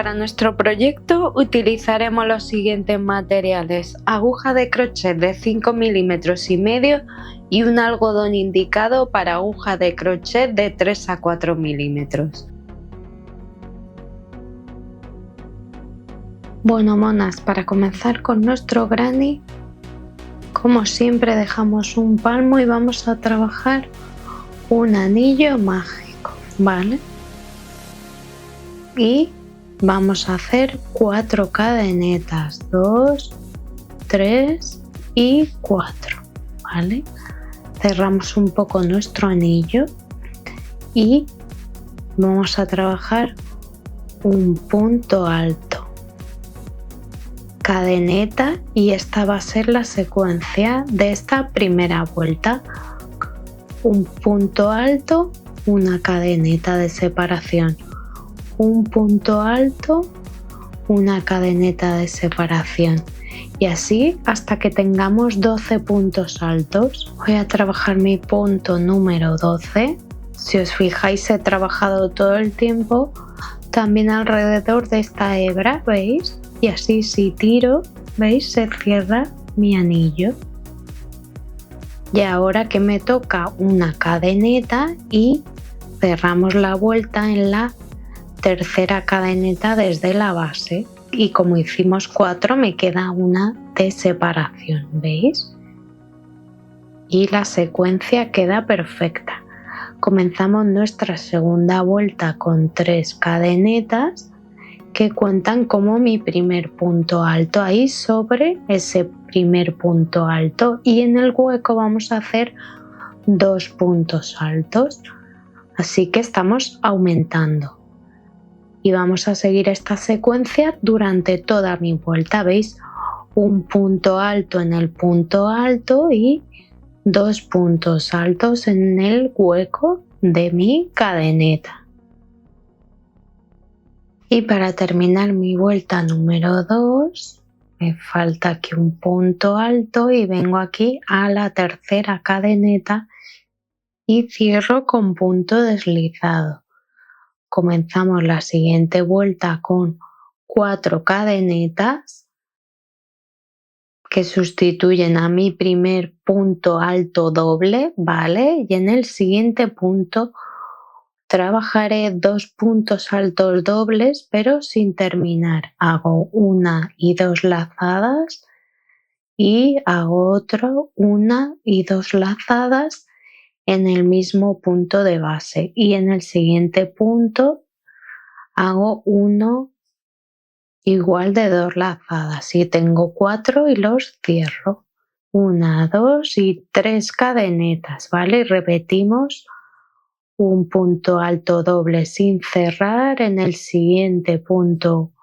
Para nuestro proyecto utilizaremos los siguientes materiales: aguja de crochet de 5 milímetros y medio y un algodón indicado para aguja de crochet de 3 a 4 milímetros. Bueno, monas, para comenzar con nuestro granny, como siempre dejamos un palmo y vamos a trabajar un anillo mágico, ¿vale? Y vamos a hacer 4 cadenetas, 2, 3 y 4, ¿vale? Cerramos un poco nuestro anillo y vamos a trabajar un punto alto, cadeneta, y esta va a ser la secuencia de esta primera vuelta: un punto alto, una cadeneta de separación, un punto alto, una cadeneta de separación, y así hasta que tengamos 12 puntos altos. Voy a trabajar mi punto número 12. Si os fijáis, he trabajado todo el tiempo también alrededor de esta hebra, ¿veis? Y así si tiro, ¿veis? Se cierra mi anillo. Y ahora que me toca una cadeneta y cerramos la vuelta en la tercera cadeneta desde la base, y como hicimos 4 me queda una de separación, ¿veis? Y la secuencia queda perfecta. Comenzamos nuestra segunda vuelta con 3 cadenetas que cuentan como mi primer punto alto ahí sobre ese primer punto alto, y en el hueco vamos a hacer 2 puntos altos, así que estamos aumentando. Y vamos a seguir esta secuencia durante toda mi vuelta, ¿veis? Un punto alto en el punto alto y 2 puntos altos en el hueco de mi cadeneta. Y para terminar mi vuelta número 2, me falta aquí un punto alto y vengo aquí a la tercera cadeneta y cierro con punto deslizado. Comenzamos la siguiente vuelta con 4 cadenetas que sustituyen a mi primer punto alto doble, ¿vale? Y en el siguiente punto trabajaré 2 puntos altos dobles, pero sin terminar. Hago 1 y 2 lazadas y hago otro 1 y 2 lazadas en el mismo punto de base, y en el siguiente punto hago 1 igual de 2 lazadas y tengo 4 y los cierro. 1, 2 y 3 cadenetas, ¿vale? Y repetimos un punto alto doble sin cerrar, en el siguiente punto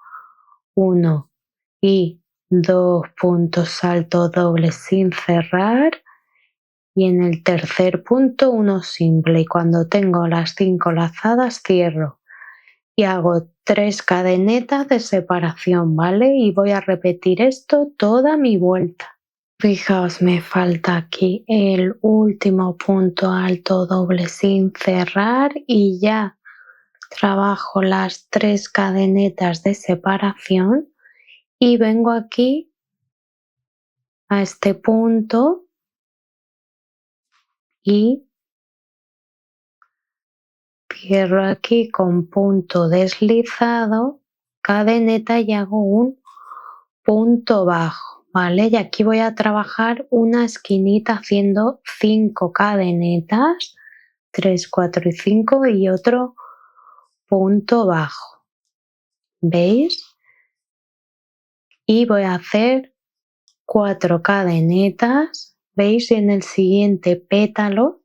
1 y 2 puntos altos dobles sin cerrar, y en el tercer punto uno simple, y cuando tengo las 5 lazadas cierro y hago 3 cadenetas de separación, ¿vale? Y voy a repetir esto toda mi vuelta. Fijaos, me falta aquí el último punto alto doble sin cerrar y ya trabajo las 3 cadenetas de separación y vengo aquí a este punto y cierro aquí con punto deslizado, cadeneta, y hago un punto bajo, ¿vale? Y aquí voy a trabajar una esquinita haciendo 5 cadenetas, 3, 4 y 5, y otro punto bajo, ¿veis? Y voy a hacer 4 cadenetas, ¿veis? Y en el siguiente pétalo,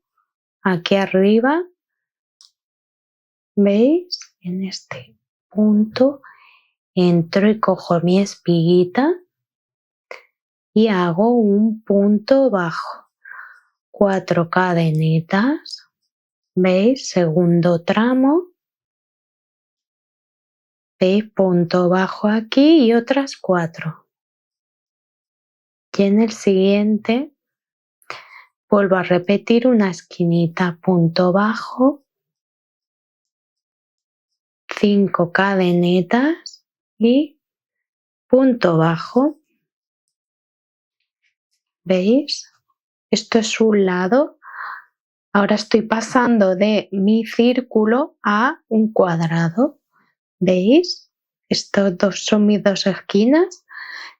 aquí arriba, ¿veis? En este punto entro y cojo mi espiguita y hago un punto bajo, 4 cadenetas, ¿veis? Segundo tramo, ¿veis? Punto bajo aquí y otras 4. Y en el siguiente vuelvo a repetir una esquinita, punto bajo, 5 cadenetas, y punto bajo. ¿Veis? Esto es un lado. Ahora estoy pasando de mi círculo a un cuadrado. ¿Veis? Estos dos son mis dos esquinas.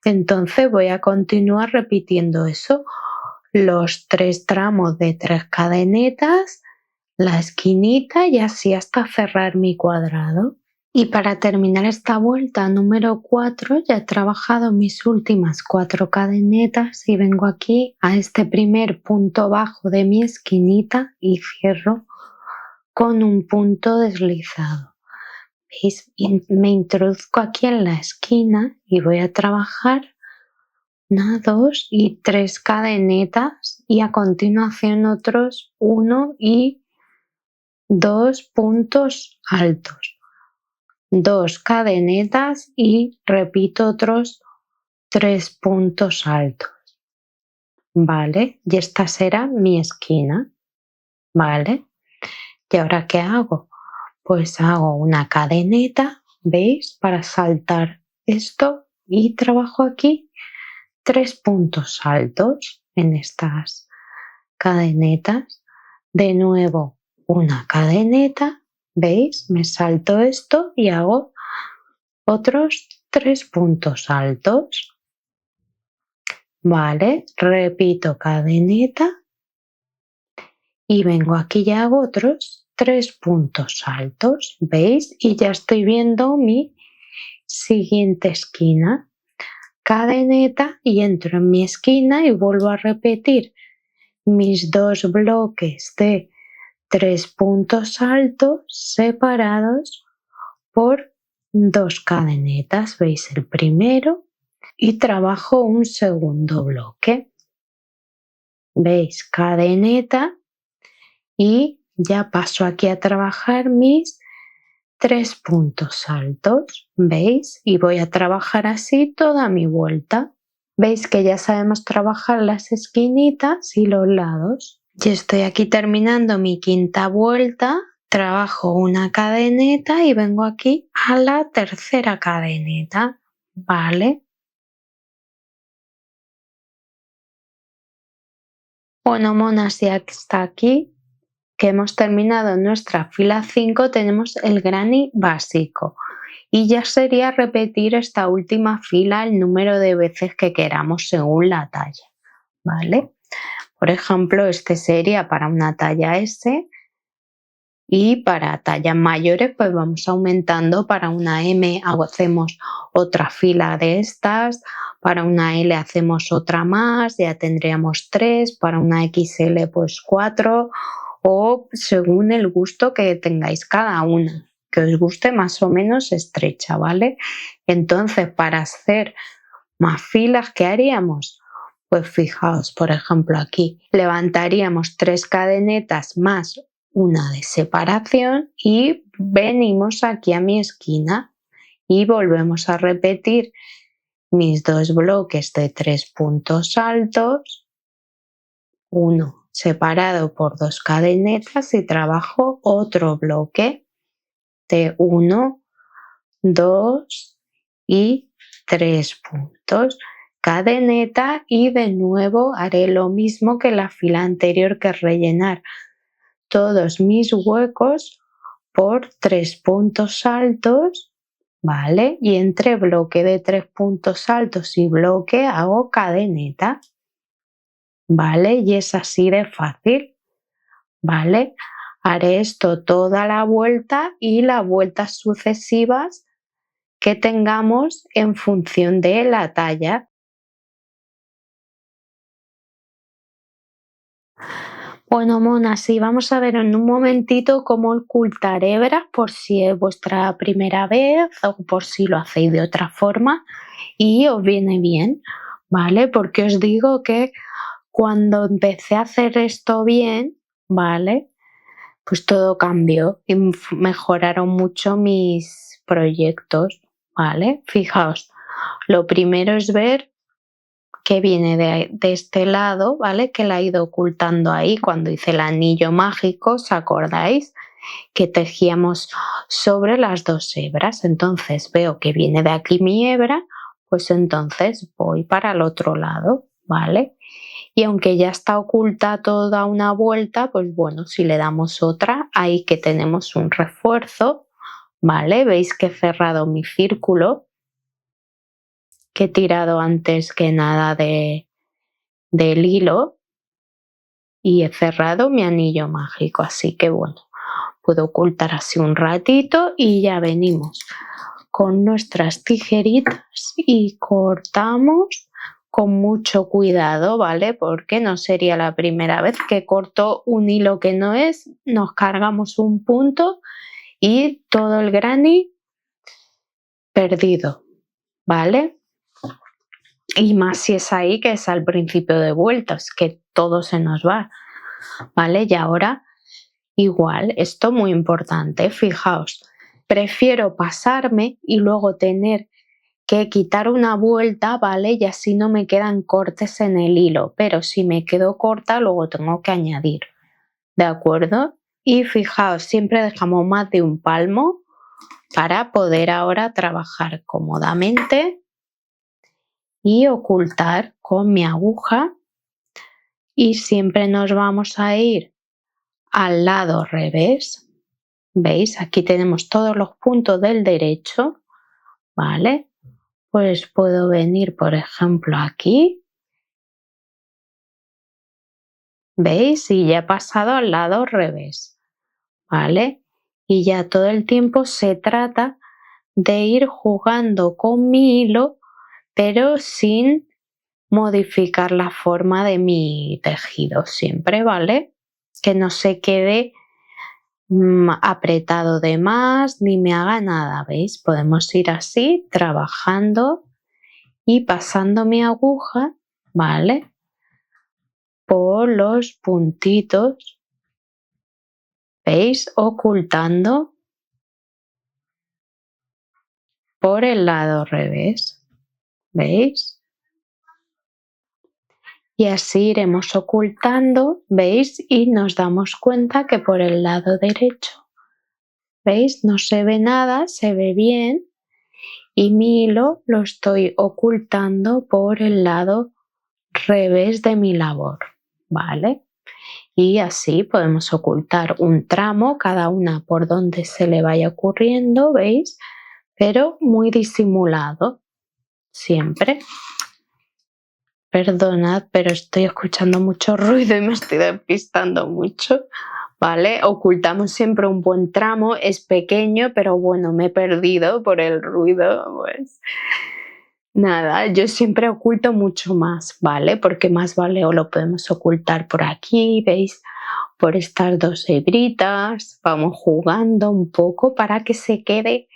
Entonces voy a continuar repitiendo eso. Los 3 tramos de 3 cadenetas, la esquinita y así hasta cerrar mi cuadrado. Y para terminar esta vuelta número 4 ya he trabajado mis últimas 4 cadenetas y vengo aquí a este primer punto bajo de mi esquinita y cierro con un punto deslizado. ¿Veis? Y me introduzco aquí en la esquina y voy a trabajar 1, 2 y 3 cadenetas y a continuación otros 1 y 2 puntos altos. 2 cadenetas y repito otros 3 puntos altos. ¿Vale? Y esta será mi esquina. ¿Vale? ¿Y ahora qué hago? Pues hago una cadeneta, ¿veis? Para saltar esto y trabajo aquí 3 puntos altos en estas cadenetas. De nuevo una cadeneta, ¿veis? Me salto esto y hago otros 3 puntos altos. Vale, repito cadeneta y vengo aquí y hago otros 3 puntos altos, ¿veis? Y ya estoy viendo mi siguiente esquina. Cadeneta y entro en mi esquina y vuelvo a repetir mis 2 bloques de 3 puntos altos separados por 2 cadenetas. ¿Veis el primero? Y trabajo un segundo bloque. ¿Veis? Cadeneta y ya paso aquí a trabajar mis 3 puntos altos. ¿Veis? Y voy a trabajar así toda mi vuelta. ¿Veis que ya sabemos trabajar las esquinitas y los lados? Y estoy aquí terminando mi quinta vuelta. Trabajo una cadeneta y vengo aquí a la tercera cadeneta. ¿Vale? Bueno, monas, y hasta aquí que hemos terminado nuestra fila 5, tenemos el granny básico. Y ya sería repetir esta última fila el número de veces que queramos según la talla. ¿Vale? Por ejemplo, este sería para una talla S y para tallas mayores pues vamos aumentando. Para una M hacemos otra fila de estas, para una L hacemos otra más, ya tendríamos 3, para una XL pues 4 o según el gusto que tengáis cada una, que os guste más o menos estrecha, ¿vale? Entonces para hacer más filas, ¿qué haríamos? Pues fijaos, por ejemplo aquí levantaríamos 3 cadenetas más una de separación y venimos aquí a mi esquina y volvemos a repetir mis 2 bloques de 3 puntos altos, uno separado por 2 cadenetas y trabajo otro bloque de 1, 2 y 3 puntos. Cadeneta y de nuevo haré lo mismo que la fila anterior, que es rellenar todos mis huecos por 3 puntos altos, ¿vale? Y entre bloque de 3 puntos altos y bloque hago cadeneta, ¿vale? Y es así de fácil, ¿vale? Haré esto toda la vuelta y las vueltas sucesivas que tengamos en función de la talla. Bueno, monas, y vamos a ver en un momentito cómo ocultar hebras por si es vuestra primera vez o por si lo hacéis de otra forma y os viene bien, ¿vale? Porque os digo que cuando empecé a hacer esto bien, ¿vale? Pues todo cambió y mejoraron mucho mis proyectos, ¿vale? Fijaos, lo primero es ver que viene de este lado, ¿vale? Que la he ido ocultando ahí cuando hice el anillo mágico, ¿os acordáis? que tejíamos sobre las 2 hebras. Entonces veo que viene de aquí mi hebra, pues entonces voy para el otro lado, ¿vale? Y aunque ya está oculta toda una vuelta, pues bueno, si le damos otra, ahí que tenemos un refuerzo, ¿vale? Veis que he cerrado mi círculo, que he tirado antes que nada del hilo y he cerrado mi anillo mágico, así que bueno, puedo ocultar así un ratito y ya venimos con nuestras tijeritas y cortamos con mucho cuidado, ¿vale? Porque no sería la primera vez que corto un hilo que no es, nos cargamos un punto y todo el granny perdido, ¿vale? Y más si es ahí que es al principio de vueltas, que todo se nos va, ¿vale? Y ahora igual, esto muy importante, fijaos, prefiero pasarme y luego tener que quitar una vuelta, ¿vale? Y así no me quedan cortes en el hilo, pero si me quedo corta luego tengo que añadir, ¿de acuerdo? Y fijaos, siempre dejamos más de un palmo para poder ahora trabajar cómodamente y ocultar con mi aguja, y siempre nos vamos a ir al lado revés. ¿Veis? Aquí tenemos todos los puntos del derecho, ¿vale? Pues puedo venir, por ejemplo, aquí, ¿veis? Y ya he pasado al lado revés, ¿vale? Y ya todo el tiempo se trata de ir jugando con mi hilo, pero sin modificar la forma de mi tejido siempre, ¿vale? Que no se quede apretado de más ni me haga nada, ¿veis? Podemos ir así trabajando y pasando mi aguja, ¿vale? Por los puntitos, ¿veis? Ocultando por el lado revés, ¿veis? Y así iremos ocultando, ¿veis? Y nos damos cuenta que por el lado derecho, ¿veis? No se ve nada, se ve bien, y mi hilo lo estoy ocultando por el lado revés de mi labor, ¿vale? Y así podemos ocultar un tramo, cada una por donde se le vaya ocurriendo, ¿veis? Pero muy disimulado, siempre. Perdonad, pero estoy escuchando mucho ruido y me estoy despistando mucho, ¿vale? Ocultamos siempre un buen tramo, es pequeño, pero bueno, me he perdido por el ruido, pues nada, yo siempre oculto mucho más, ¿vale? Porque más vale o lo podemos ocultar por aquí, ¿veis? Por estas 2 hebritas, vamos jugando un poco para que se quede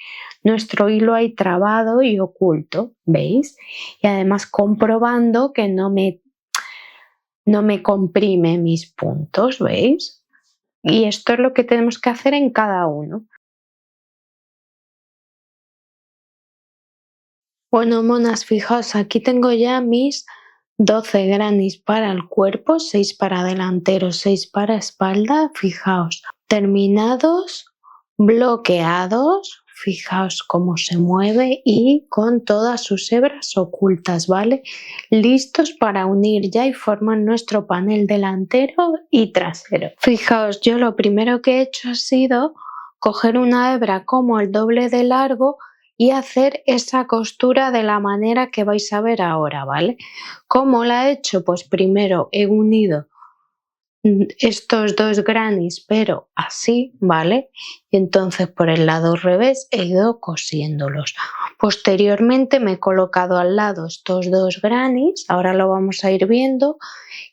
nuestro hilo ahí trabado y oculto, ¿veis? Y además comprobando que no me comprime mis puntos, ¿veis? Y esto es lo que tenemos que hacer en cada uno. Bueno, monas, fijaos, aquí tengo ya mis 12 grannies para el cuerpo, 6 para delantero, 6 para espalda, fijaos, terminados, bloqueados, fijaos cómo se mueve y con todas sus hebras ocultas, ¿vale? Listos para unir ya y forman nuestro panel delantero y trasero. Fijaos, yo lo primero que he hecho ha sido coger una hebra como el doble de largo y hacer esa costura de la manera que vais a ver ahora, ¿vale? ¿Cómo la he hecho? Pues primero he unido estos 2 grannies, pero así, ¿vale? Y entonces por el lado revés he ido cosiéndolos. Posteriormente me he colocado al lado estos 2 grannies, ahora lo vamos a ir viendo,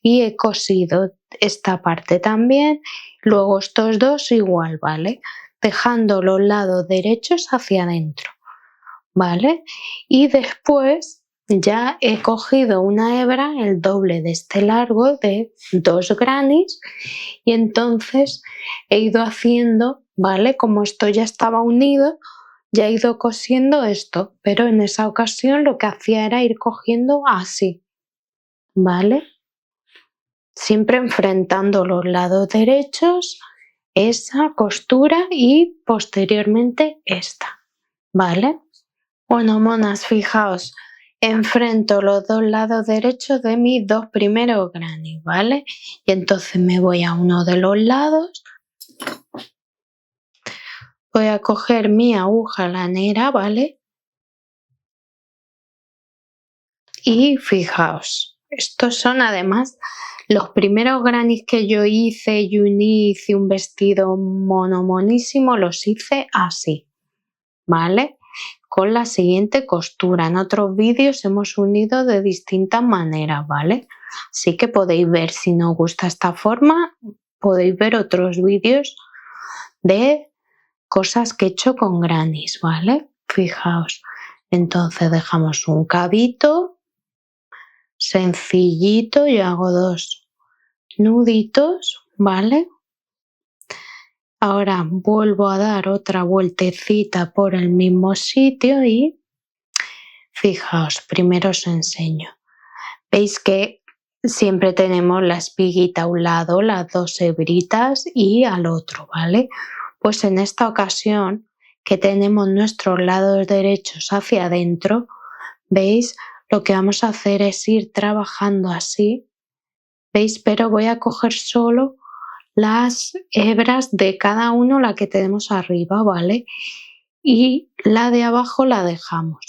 y he cosido esta parte también, luego estos 2 igual, ¿vale? Dejando los lados derechos hacia adentro, ¿vale? Y después ya he cogido una hebra, el doble de este largo, de 2 grannies, y entonces he ido haciendo, ¿vale? Como esto ya estaba unido, ya he ido cosiendo esto, pero en esa ocasión lo que hacía era ir cogiendo así, ¿vale? Siempre enfrentando los lados derechos esa costura y posteriormente esta, ¿vale? Bueno, monas, fijaos, enfrento los dos lados derechos de mis dos primeros granny, ¿vale? Y entonces me voy a uno de los lados, voy a coger mi aguja lanera, ¿vale? Y fijaos, estos son además los primeros grannies que yo hice y hice un vestido monísimo, los hice así, ¿vale? Con la siguiente costura. En otros vídeos hemos unido de distintas maneras, ¿vale? Así que podéis ver, si no os gusta esta forma, podéis ver otros vídeos de cosas que he hecho con grannies, ¿vale? Fijaos, entonces dejamos un cabito sencillito y hago dos nuditos, ¿vale? Ahora vuelvo a dar otra vueltecita por el mismo sitio y fijaos, primero os enseño. Veis que siempre tenemos la espiguita a un lado, las dos hebritas y al otro, ¿vale? Pues en esta ocasión que tenemos nuestros lados derechos hacia adentro, ¿veis? Lo que vamos a hacer es ir trabajando así, ¿veis? Pero voy a coger solo las hebras de cada uno, la que tenemos arriba, ¿vale? Y la de abajo la dejamos.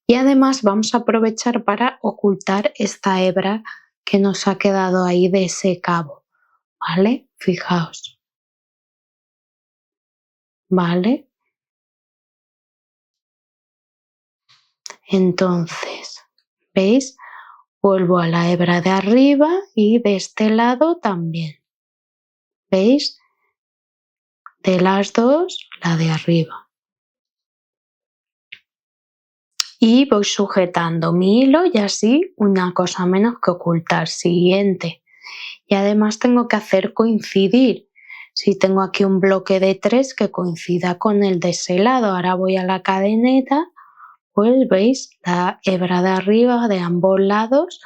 Y además vamos a aprovechar para ocultar esta hebra que nos ha quedado ahí de ese cabo, ¿vale? Fijaos, ¿vale? Entonces, ¿veis? Vuelvo a la hebra de arriba y de este lado también, ¿veis? De las dos, la de arriba. Y voy sujetando mi hilo y así una cosa menos que ocultar. Siguiente. Y además tengo que hacer coincidir. Si tengo aquí un bloque de 3 que coincida con el de ese lado, ahora voy a la cadeneta, pues veis la hebra de arriba de ambos lados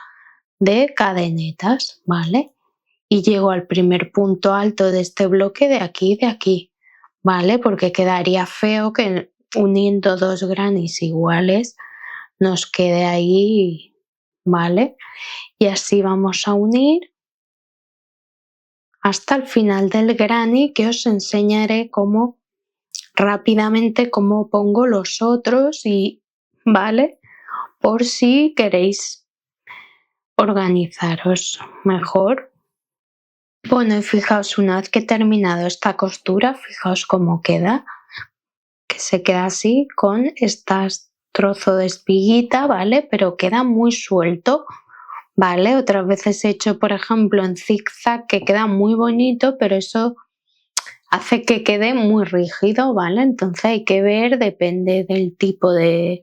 de cadenetas, ¿vale? Y llego al primer punto alto de este bloque de aquí, ¿vale? Porque quedaría feo que uniendo dos grannies iguales nos quede ahí, ¿vale? Y así vamos a unir hasta el final del granny, que os enseñaré rápidamente cómo pongo los otros y, ¿vale? Por si queréis organizaros mejor. Bueno, y fijaos, una vez que he terminado esta costura, fijaos cómo queda, que se queda así con estas trozos de espiguita, ¿vale? Pero queda muy suelto, ¿vale? Otras veces he hecho, por ejemplo, en zigzag, que queda muy bonito, pero eso hace que quede muy rígido, ¿vale? Entonces hay que ver, depende del tipo de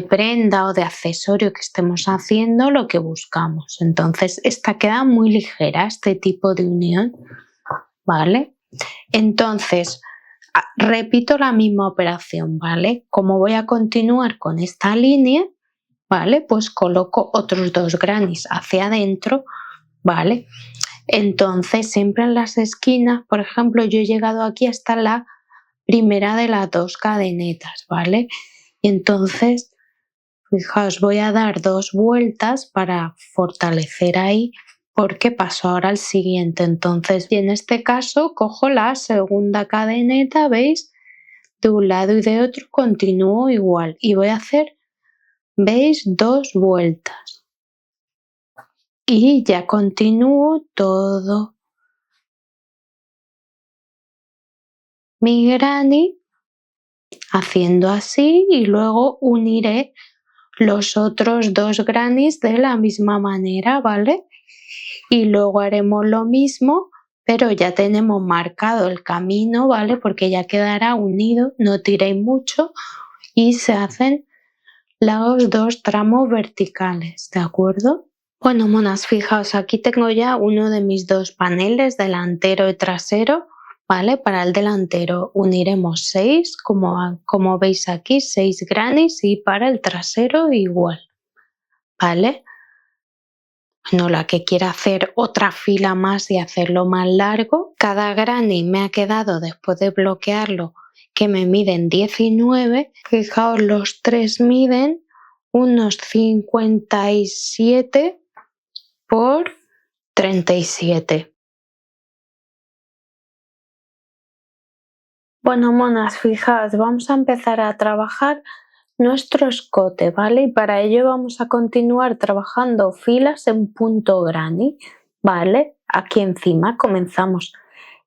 prenda o de accesorio que estemos haciendo, lo que buscamos. Entonces esta queda muy ligera, este tipo de unión, ¿vale? Entonces repito la misma operación, ¿vale? Como voy a continuar con esta línea, ¿vale? Pues coloco otros dos grannies hacia adentro, ¿vale? Entonces siempre en las esquinas, por ejemplo, yo he llegado aquí hasta la primera de las dos cadenetas, ¿vale? Y entonces, fijaos, voy a dar dos vueltas para fortalecer ahí, porque paso ahora al siguiente. Entonces, y en este caso cojo la segunda cadeneta, ¿veis? De un lado y de otro continúo igual y voy a hacer, ¿veis? Dos vueltas. Y ya continúo todo mi granny haciendo así y luego uniré los otros dos grannies de la misma manera, ¿vale? Y luego haremos lo mismo, pero ya tenemos marcado el camino, ¿vale? Porque ya quedará unido, no tiréis mucho y se hacen los dos tramos verticales, ¿de acuerdo? Bueno, monas, fijaos, aquí tengo ya uno de mis dos paneles, delantero y trasero, ¿vale? Para el delantero uniremos 6, como veis aquí, 6 grannies, y para el trasero igual, ¿vale? bueno, la que quiera hacer otra fila más y hacerlo más largo. Cada granny me ha quedado, después de bloquearlo, que me miden 19. Fijaos, los tres miden unos 57 por 37. Bueno, monas, fijaos, vamos a empezar a trabajar nuestro escote, ¿vale? Y para ello vamos a continuar trabajando filas en punto granny, ¿vale? Aquí encima comenzamos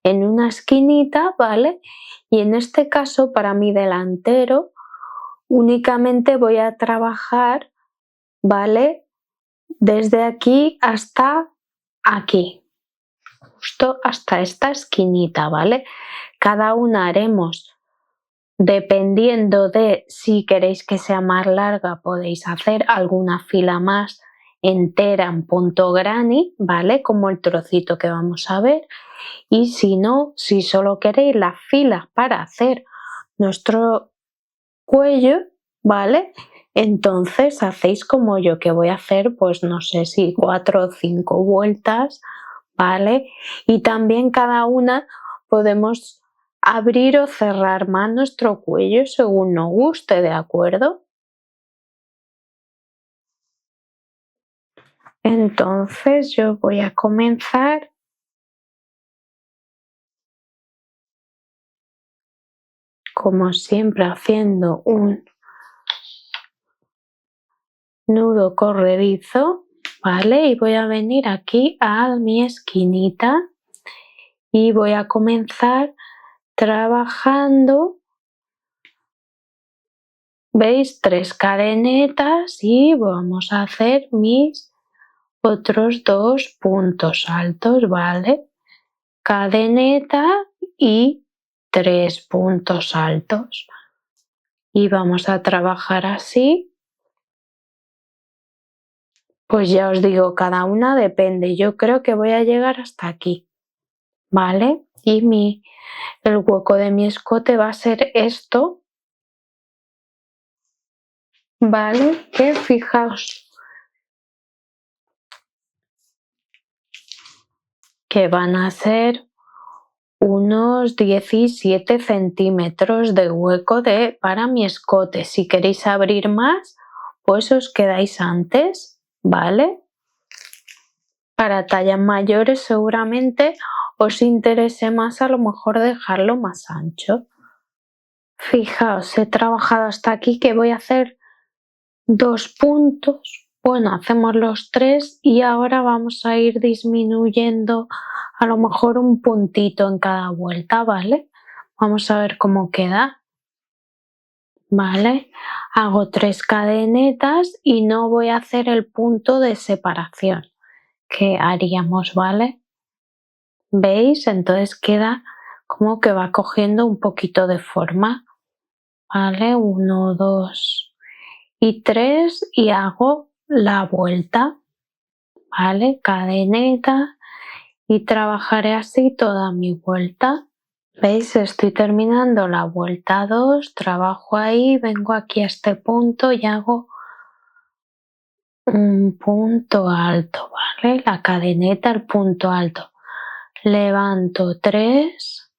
en una esquinita, ¿vale? Y en este caso, para mi delantero, únicamente voy a trabajar, ¿vale? Desde aquí hasta aquí, justo hasta esta esquinita, ¿vale? Cada una haremos, dependiendo de si queréis que sea más larga, podéis hacer alguna fila más entera en punto granny, ¿vale? Como el trocito que vamos a ver. Y si no, si solo queréis las filas para hacer nuestro cuello, ¿vale? Entonces hacéis como yo, que voy a hacer, pues no sé si 4 o 5 vueltas, ¿vale? Y también cada una podemos abrir o cerrar más nuestro cuello según nos guste, ¿de acuerdo? Entonces yo voy a comenzar como siempre haciendo un nudo corredizo, ¿vale? Y voy a venir aquí a mi esquinita y voy a comenzar trabajando, ¿veis? 3 cadenetas y vamos a hacer mis otros 2 puntos altos, ¿vale? Cadeneta y 3 puntos altos. Y vamos a trabajar así. Pues ya os digo, cada una depende. Yo creo que voy a llegar hasta aquí, ¿vale? Y el hueco de mi escote va a ser esto, ¿vale? Que fijaos que van a ser unos 17 centímetros de hueco para mi escote. Si queréis abrir más, pues os quedáis antes, ¿vale? Para tallas mayores seguramente os interese más a lo mejor dejarlo más ancho. Fijaos, he trabajado hasta aquí, que voy a hacer 2 puntos. Bueno, hacemos los 3 y ahora vamos a ir disminuyendo a lo mejor un puntito en cada vuelta, ¿vale? Vamos a ver cómo queda. ¿Vale? Hago 3 cadenetas y no voy a hacer el punto de separación que haríamos, ¿vale? ¿Veis? Entonces queda como que va cogiendo un poquito de forma, ¿vale? 1, 2 y 3 y hago la vuelta, ¿vale? Cadeneta y trabajaré así toda mi vuelta. ¿Veis? Estoy terminando la vuelta 2, trabajo ahí, vengo aquí a este punto y hago un punto alto, ¿vale? La cadeneta, el punto alto. Levanto 3,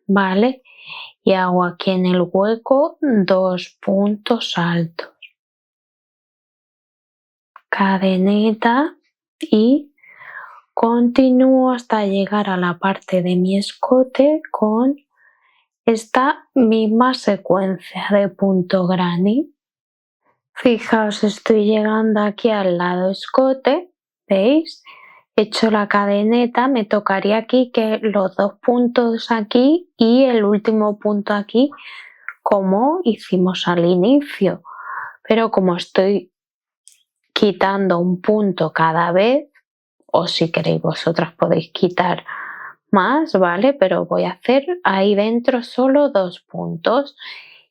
¿vale? Y hago aquí en el hueco 2 puntos altos. Cadeneta y continúo hasta llegar a la parte de mi escote con esta misma secuencia de punto granny. Fijaos, estoy llegando aquí al lado escote, ¿veis? He hecho la cadeneta, me tocaría aquí que los 2 puntos aquí y el último punto aquí, como hicimos al inicio. Pero como estoy quitando un punto cada vez, o si queréis vosotras podéis quitar más, ¿vale? Pero voy a hacer ahí dentro solo 2 puntos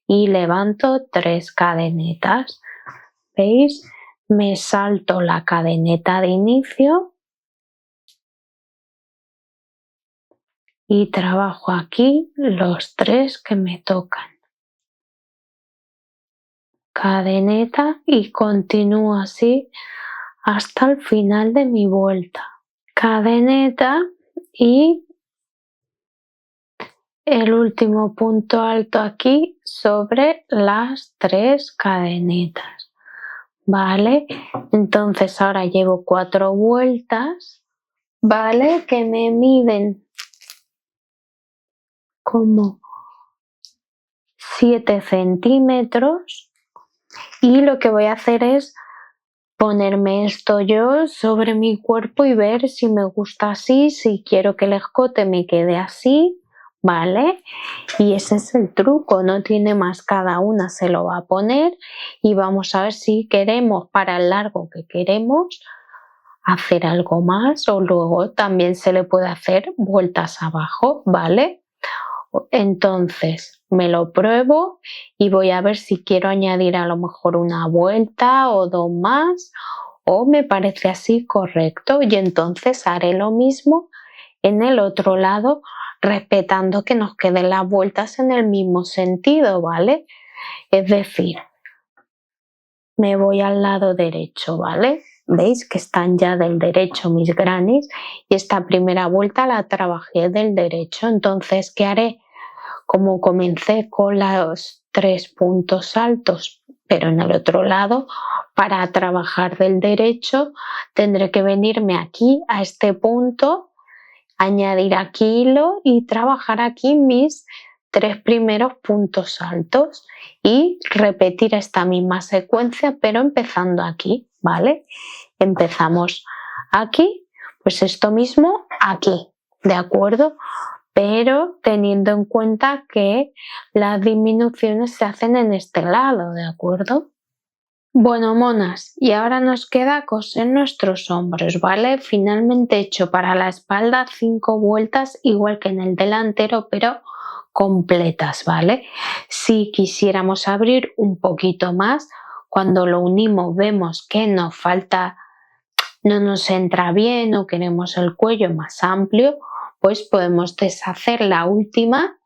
y levanto 3 cadenetas. ¿Veis? Me salto la cadeneta de inicio y trabajo aquí los 3 que me tocan. Cadeneta y continúo así hasta el final de mi vuelta. Cadeneta y el último punto alto aquí sobre las 3 cadenetas, ¿vale? Entonces ahora llevo 4 vueltas, ¿vale? Que me miden como 7 centímetros y lo que voy a hacer es ponerme esto yo sobre mi cuerpo y ver si me gusta así, si quiero que el escote me quede así, ¿vale? Y ese es el truco, no tiene más, cada una se lo va a poner y vamos a ver si queremos para el largo que queremos hacer algo más o luego también se le puede hacer vueltas abajo, ¿vale? Entonces me lo pruebo y voy a ver si quiero añadir a lo mejor una vuelta o 2 más o me parece así correcto y entonces haré lo mismo en el otro lado respetando que nos queden las vueltas en el mismo sentido, ¿vale? Es decir, me voy al lado derecho, ¿vale? ¿Veis que están ya del derecho mis grannies? Y esta primera vuelta la trabajé del derecho, entonces ¿qué haré? Como comencé con los 3 puntos altos, pero en el otro lado, para trabajar del derecho tendré que venirme aquí a este punto, añadir aquí hilo y trabajar aquí mis 3 primeros puntos altos y repetir esta misma secuencia pero empezando aquí, ¿vale? Empezamos aquí, pues esto mismo aquí, ¿de acuerdo? Pero teniendo en cuenta que las disminuciones se hacen en este lado, ¿de acuerdo? Bueno, monas, y ahora nos queda coser nuestros hombros, ¿vale? Finalmente he hecho para la espalda 5 vueltas igual que en el delantero, pero completas, ¿vale? Si quisiéramos abrir un poquito más, cuando lo unimos vemos que nos falta, no nos entra bien o queremos el cuello más amplio, pues podemos deshacer la última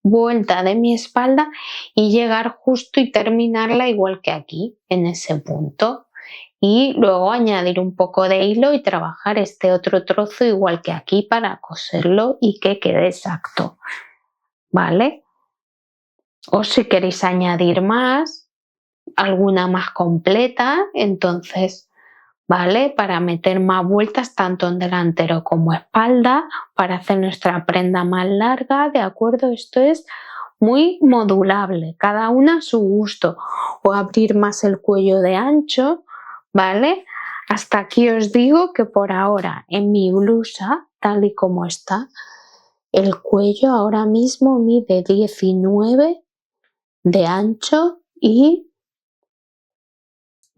vuelta de mi espalda y llegar justo y terminarla igual que aquí, en ese punto. Y luego añadir un poco de hilo y trabajar este otro trozo igual que aquí para coserlo y que quede exacto, ¿vale? O si queréis añadir más, alguna más completa, entonces, ¿vale? Para meter más vueltas tanto en delantero como espalda, para hacer nuestra prenda más larga, ¿de acuerdo? Esto es muy modulable, cada una a su gusto, o abrir más el cuello de ancho, ¿vale? Hasta aquí os digo que por ahora en mi blusa, tal y como está, el cuello ahora mismo mide 19 de ancho y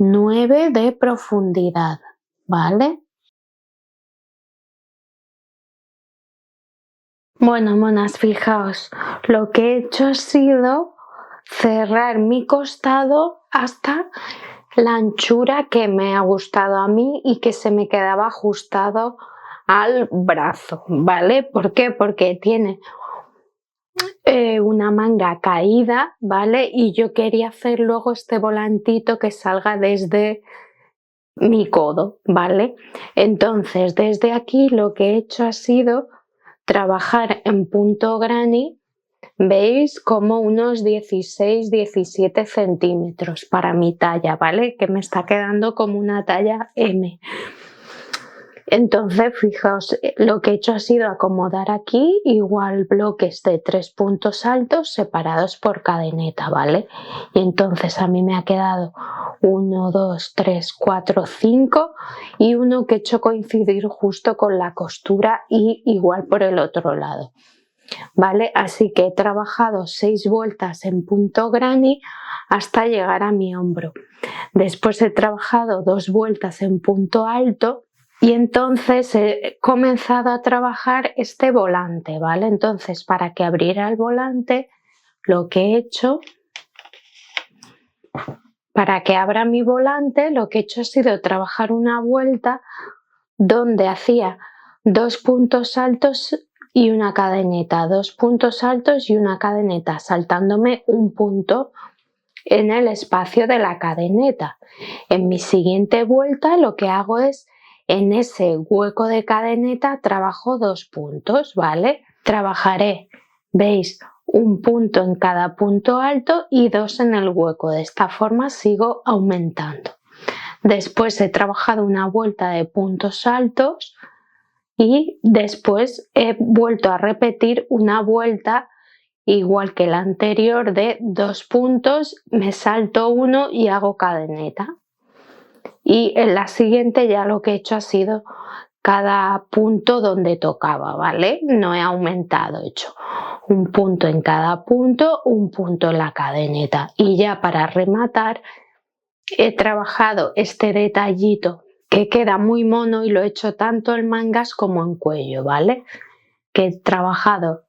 9 de profundidad, ¿vale? Bueno, monas, fijaos, lo que he hecho ha sido cerrar mi costado hasta la anchura que me ha gustado a mí y que se me quedaba ajustado al brazo, ¿vale? ¿Por qué? Porque tiene una manga caída, ¿vale? Y yo quería hacer luego este volantito que salga desde mi codo, ¿vale? Entonces, desde aquí lo que he hecho ha sido trabajar en punto granny, veis, como unos 16-17 centímetros para mi talla, ¿vale? Que me está quedando como una talla M. Entonces, fijaos, lo que he hecho ha sido acomodar aquí igual bloques de 3 puntos altos separados por cadeneta, ¿vale? Y entonces a mí me ha quedado 1, 2, 3, 4, 5 y uno que he hecho coincidir justo con la costura y igual por el otro lado, ¿vale? Así que he trabajado 6 vueltas en punto granny hasta llegar a mi hombro. Después he trabajado 2 vueltas en punto alto y entonces he comenzado a trabajar este volante, ¿vale? Entonces, para que abriera el volante, lo que he hecho, para que abra mi volante, lo que he hecho ha sido trabajar una vuelta donde hacía 2 puntos altos y una cadeneta, 2 puntos altos y una cadeneta, saltándome un punto en el espacio de la cadeneta. En mi siguiente vuelta lo que hago es, en ese hueco de cadeneta trabajo 2 puntos, ¿vale? Trabajaré, ¿veis? Un punto en cada punto alto y 2 en el hueco. De esta forma sigo aumentando. Después he trabajado una vuelta de puntos altos y después he vuelto a repetir una vuelta igual que la anterior de 2 puntos, me salto uno y hago cadeneta. Y en la siguiente ya lo que he hecho ha sido cada punto donde tocaba, ¿vale? No he aumentado, he hecho un punto en cada punto, un punto en la cadeneta. Y ya para rematar he trabajado este detallito que queda muy mono y lo he hecho tanto en mangas como en cuello, ¿vale? Que he trabajado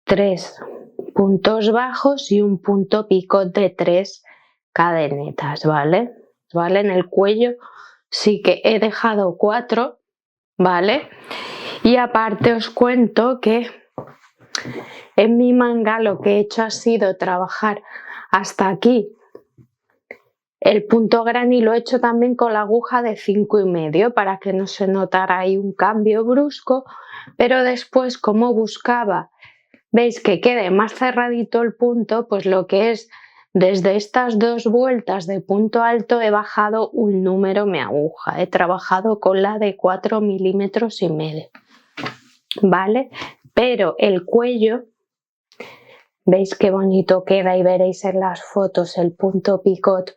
3 puntos bajos y un punto picot de 3 cadenetas, ¿vale? En el cuello sí que he dejado 4, ¿vale? Y aparte os cuento que en mi manga lo que he hecho ha sido trabajar hasta aquí el punto granny, lo he hecho también con la aguja de 5,5 para que no se notara ahí un cambio brusco, pero después como buscaba, veis que quede más cerradito el punto, pues lo que es desde estas 2 vueltas de punto alto he bajado un número mi aguja, he trabajado con la de 4,5 milímetros, ¿vale? Pero el cuello, veis qué bonito queda y veréis en las fotos el punto picot.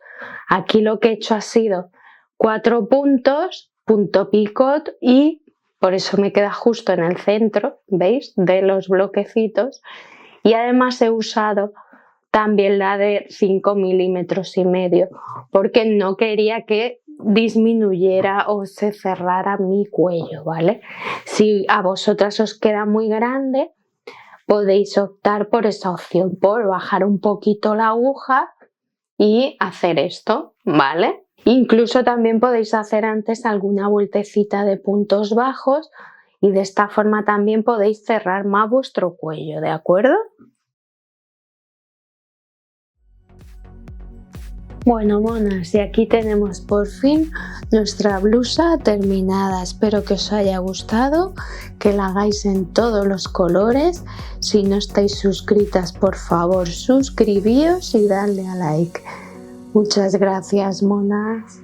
Aquí lo que he hecho ha sido 4 puntos, punto picot, y por eso me queda justo en el centro, ¿veis? De los bloquecitos. Y además he usado también la de 5,5 milímetros porque no quería que disminuyera o se cerrara mi cuello, ¿vale? Si a vosotras os queda muy grande, podéis optar por esa opción, por bajar un poquito la aguja y hacer esto, ¿vale? Incluso también podéis hacer antes alguna vueltecita de puntos bajos y de esta forma también podéis cerrar más vuestro cuello, ¿de acuerdo? Bueno, monas, y aquí tenemos por fin nuestra blusa terminada. Espero que os haya gustado, que la hagáis en todos los colores. Si no estáis suscritas, por favor, suscribíos y dadle a like. Muchas gracias, monas.